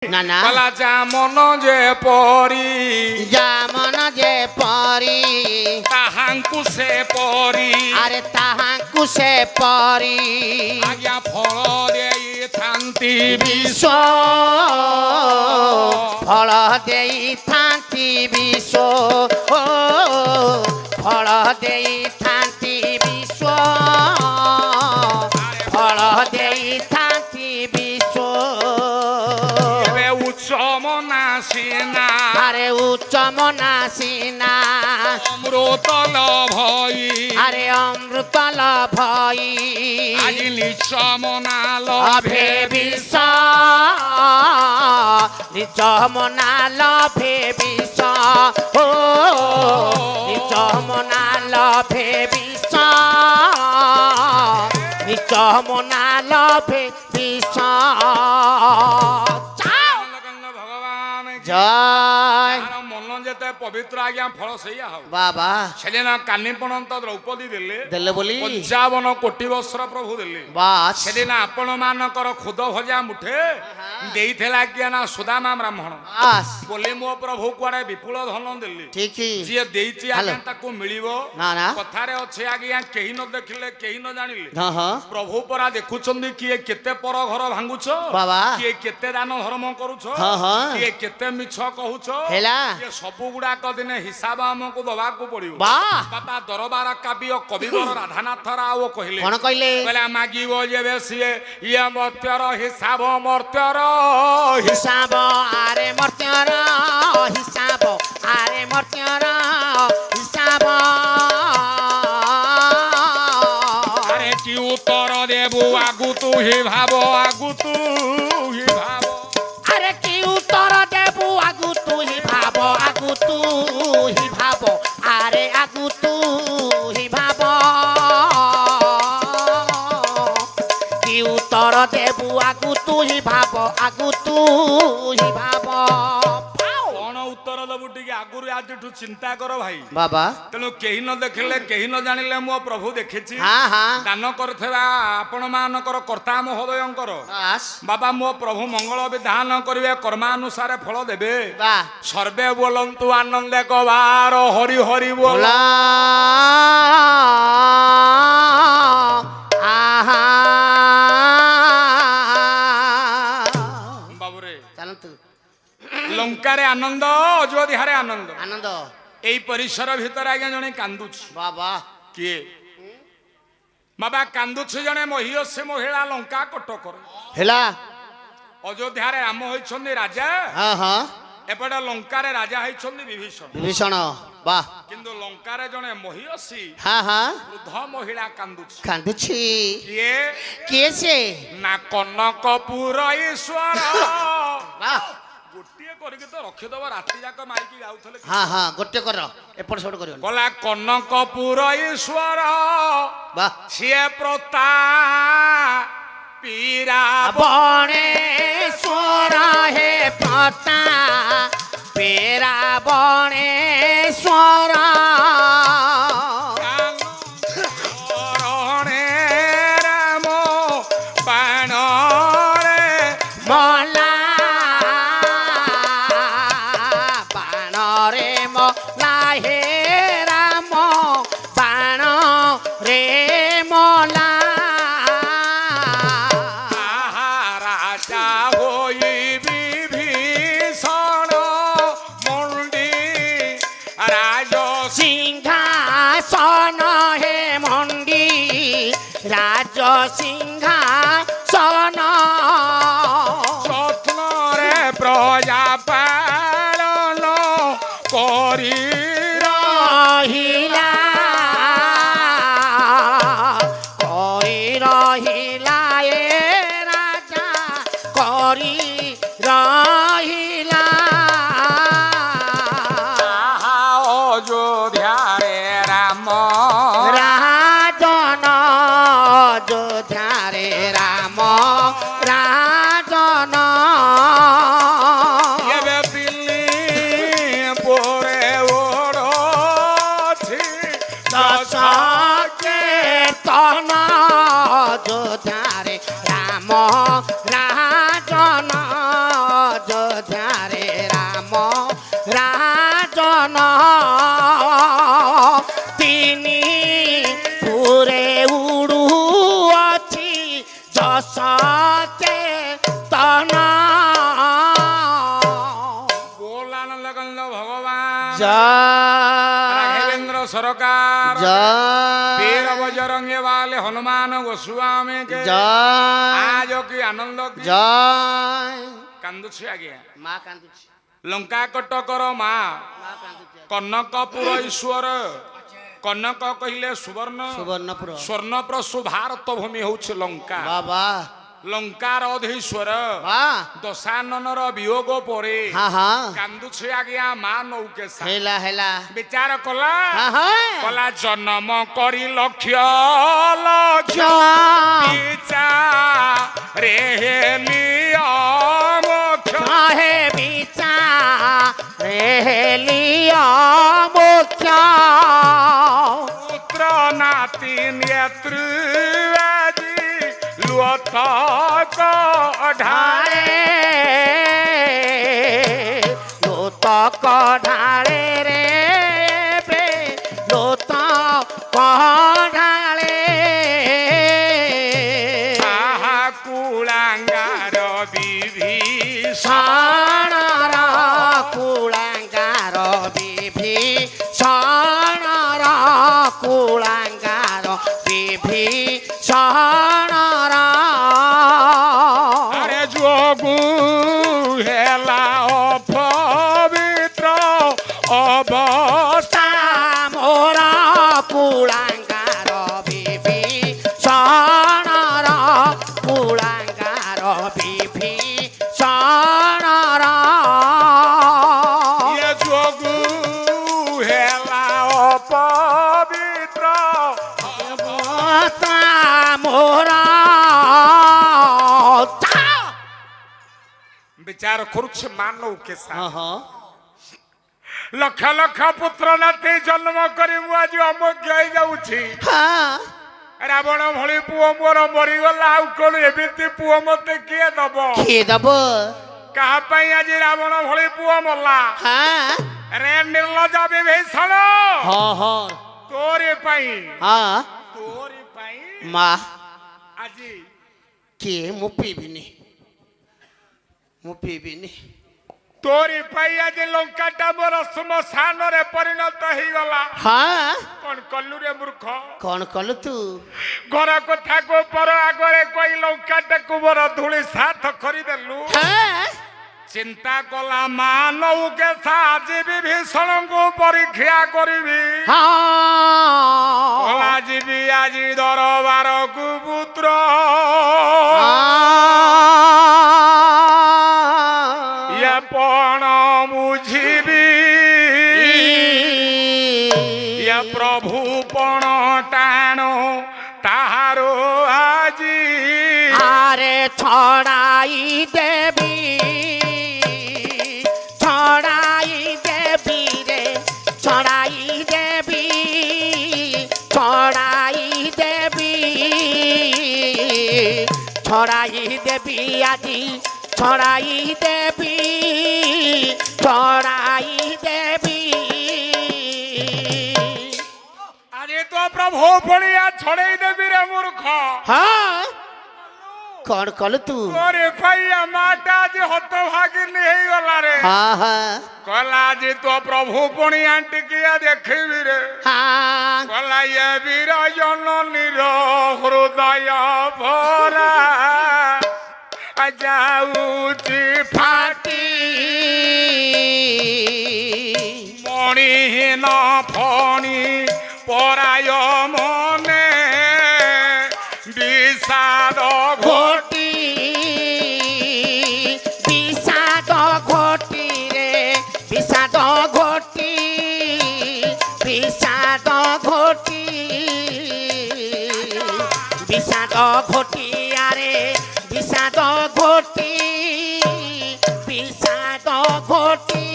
না না বলা যেমন যে পরি যেমন যে পরি তাহাঙ্কু সে পরি আরে তাহাঙ্কু সে পরি আজ্ঞা ফল ଦେଇଥାନ୍ତି বিষ ফল ଦେଇଥାନ୍ତି ବିଷ ଫଳ ଦେଇଥାନ୍ତି ବିଷ ଫଳ ଦେଇଥାନ୍ତି ବିଷ ଏବେ ଉଚ୍ଚ ମନା ସିନା আরে উচ্চ মনা সিনা অমৃত লভই আরে অমৃত লভই আজি নিচ মনা লভে লভে বিষ নিচ মনা লভে বিষ ও নিচ মনা লভে বিষ নিচ মনা লভে বিষ ভগবান জয় মন যেতে পবিত্র আজ্ঞা ফল সেইয়া হব বাবা সেদিন কানি পণন্ত দ্রৌপদী দেলে দেলে বলি 55 কোটি বস্ତ୍ର প্রভু দেলে বাস সেদিন আপন ମାନଙ୍କର ଖୁଦ ଭଜା ମୁଠେ ଦେଇଥିଲା ଆଜ୍ଞା ନା ସୁଦାମା ବ୍ରାହ୍ମଣ বাস ବୋଲି ମୋ ପ୍ରଭୁ କୁଆଡେ ବିପୁଳ ଧନ ଦେଲେ ঠিক ଯିଏ ଦେଇଛି ଆଜ୍ଞା ହାଲୋ। ତାକୁ ମିଳିବ ନା ନା କଥାରେ ଅଛି ଆଜ୍ଞା କେହି ନ ଦେଖିଲେ କେହି ନ ଜାଣିଲେ ହଁ ହଁ ପ୍ରଭୁ ପରା ଦେଖୁଛନ୍ତି କିଏ କେତେ ପର ଘର ଭାଙ୍ଗୁଛ ବାବା କିଏ କେତେ ଦାନ ଧର୍ମ କରୁଛ ହଁ ହଁ କିଏ କେତେ ମିଛ କହୁଛ ହେଲା କିଏ ସବୁ ଗୁଡାକ ଦିନେ ହିସାବ ଆମକୁ ଦବାକୁ ପଡିବ ବା ବାପା ଦରବାର କାବ୍ୟ କବିବର ରାଧାନାଥ ରାଓ କହିଲେ କଣ କହିଲେ କହିଲେ ମାଗିବ ଯେବେ ସିଏ ଇଏ ମର୍ତ୍ତ୍ୟର ହିସାବ ମର୍ତ୍ତ୍ୟର হিসাব আরে মর্ত্যর হিসাব আরে মর্ত্যর হিসাব আরে কি উত্তর দেবু আগু তু হি ভাব আগু তু হি ভাব আরে কি উত্তর দেবু আগু তুই ভাব আগু তুই ভাব আরে আগু তুই ভাব কি উত্তর দেবু আগু তুই ভাব আগু তুই ভাব କଣ ଉତ୍ତର ଦେବୁ ଟିକେ ଆଗରୁ ଆଜିଠୁ ଚିନ୍ତା କର ଭାଇ বাবা ତେଣୁ କେହି ନ ଦେଖିଲେ କେହି ନ ଜାଣିଲେ ମୋ ପ୍ରଭୁ ଦେଖିଛି হ্যাঁ হ্যাঁ ଦାନ କରୁଥିବା ଆପଣ ମାନଙ୍କର କର୍ତ୍ତା ମହୋଦୟଙ୍କର বাস ବାବା ମୋ ପ୍ରଭୁ ମଙ୍ଗଳ ବିଧାନ କରିବେ କର୍ମାନୁସାରେ ଫଳ ଦେବେ বাহ ସର୍ବେ ବୋଲନ୍ତୁ ଆନନ୍ଦେ କବାର ହରି ହରି ବୋଲ बोला आहा ବାବୁରେ ଚାଲନ୍ତୁ ଲଙ୍କାରେ ଆନନ୍ଦ ଅଯୋଧ୍ୟାରେ ଆନନ୍ଦ ଆନନ୍ଦ ଏଇ ପରିସର ଭିତରେ ଆଜ୍ଞା ଜଣେ କାନ୍ଦୁଛି ବାବା କିଏ ବାବା କାନ୍ଦୁଛି ଜଣେ ମହିୟସୀ ମହିଳା ଲଙ୍କା କଟକରେ ହେଲା ଅଯୋଧ୍ୟାରେ ରାମ ହୋଇଛନ୍ତି ରାଜା ହଁ ହଁ ଏପଟେ ଲଙ୍କାରେ ରାଜା ହେଇଛନ୍ତି ବିଭୀଷଣ ବିଭୀଷଣ ବାহ କିନ୍ତୁ ଲଙ୍କାରେ ଜଣେ ମହିୟସୀ ହଁ ହଁ ବୃଦ୍ଧ ମହିଳା କାନ୍ଦୁଛି କାନ୍ଦୁଛି କିଏ କିଏ ସେ ନା କନକପୁର ଈଶ୍ୱର ବାহ ଗୋଟିଏ କରିକି ତ ରଖିଦବ ରାତି ଯାକ ମାଇକି ଗାଉଥିଲେ ହଁ ହଁ ଗୋଟେ କର ଏପଟ ସେପଟ କରିବନି ଗଲା କନକପୁର ଈଶ୍ୱର ବାହ ସିଏ ପ୍ରତା ପୀରା বণেশ্বর হে প্রতা পেরা বণেশ্বর শরণে রাম বাণরে মলা বাণরে মলা হে রাম বাণ রে মলা রাজা হই বিভীষণ মন্ডি রাজ সিংহাসন হে মন্ডি রাজ সিংহাসন স্বপ্নরে প্রজা পালন করি রহিলা করি রহিলা এ রাজা করি রহিলা অযোধ্যারে রাম রাজন যোধারে রাম রাজন এবে দিল্লি পরে ও ଅଯୋଧ୍ୟାରେ ରାମ ରାଜନ ତିନି ପୁରେ ଉଡୁଅଛି ଯଶ ଚେତନ। बोलान लगन लो भगवान जय राघवेंद्र सरकार जय वीर बजरंगी वाले हनुमान गोस्वामी के जय आज की आनंद की जय कांदुछि आज्ञा ମା କାନ୍ଦୁଛି लंका कटकर माँ ମା କାନ୍ଦୁଛି कनकपुर ईश्वर कनक कहले सुवर्ण ସୁବର୍ଣ୍ଣପୁର स्वर्णपुर सुभारत भूमि हूँ लंका ବାବା लंकार अधीश्वर ବା दशाननर वियोग परे ହଁ ହଁ कांदुछि आज्ञा माँ नौके सा ହେଲା ହେଲା विचार कला ହଁ ହଁ कला जन्म करी लक्ष्य लक्ष्य ଜୟ पिचा रे मोक्ष चाहे बिचा रेलिया मुख्य पुत्र नाती नेत्र लुअत ढाए लोत कढ़ाले रे बे लोत कढ़ाले आहा कुलांगार विभीषण षणर कुलांगार विभीषणर कुलांगार विभीषणर अरे जोगु हेला अपवित्र अवस्था मोर कुलांगार विभीषणर कुलांगार विभीषणर ये जोगु हेला अपवित्र अवस्था मोर विचार करुछ मानव के साथ हाँ लक्ष लक्ष पुत्र नाती जन्म करी मु आज अमोघ्य हो जाऊछि हाँ रावण भली पुओ मोर मरीगला आउ कोन एमिति पुओ मते किए दब किए दब कहा पई आज रावण भली पुओ मरला हाँ रे निर्लज विभीषण हाँ हाँ तोरे पई हाँ तोरे पई माँ आज किए मु पीबिनी मु पीबिनी तोरी पई आज लंकाटा मोर श्मशान रे परिणत हो गला हाँ कौन कल्लू रे मूर्ख कौन कलु तू घर कथा को पर आगरे कोई लंकाटा को मोर धूली साथ खरीदेलु हाँ चिंता कला मानव के साथ विभीषण को परीक्षा करीबी हाँ कला जीवी आज दरबार को पुत्र ये पण बुझीबी ये प्रभु पण टाणो ताहारो आजी आरे छड़ाई देवी रे छड़ाई देवी आजी छड़ाई देवी अरे तो प्रभु पड़िया छड़े देवी रे मूर्ख हाँ कौन कलु तू तोरे भैया माटा जी हत भागी नहीं गला रे हाँ हाँ कला जी तो प्रभु पड़िया टिकिया देखी रे हाँ कला ये वीर जननी हृदय भरा जाऊची फाटी मणिहीन फणी पराय मने विषाद घोटी বিষাদ ঘটি রে বিষাদ ঘটি বিষাদ ঘটি বিষাদ ঘটি আরে বিষাদ ঘটি বিষাদ ঘটি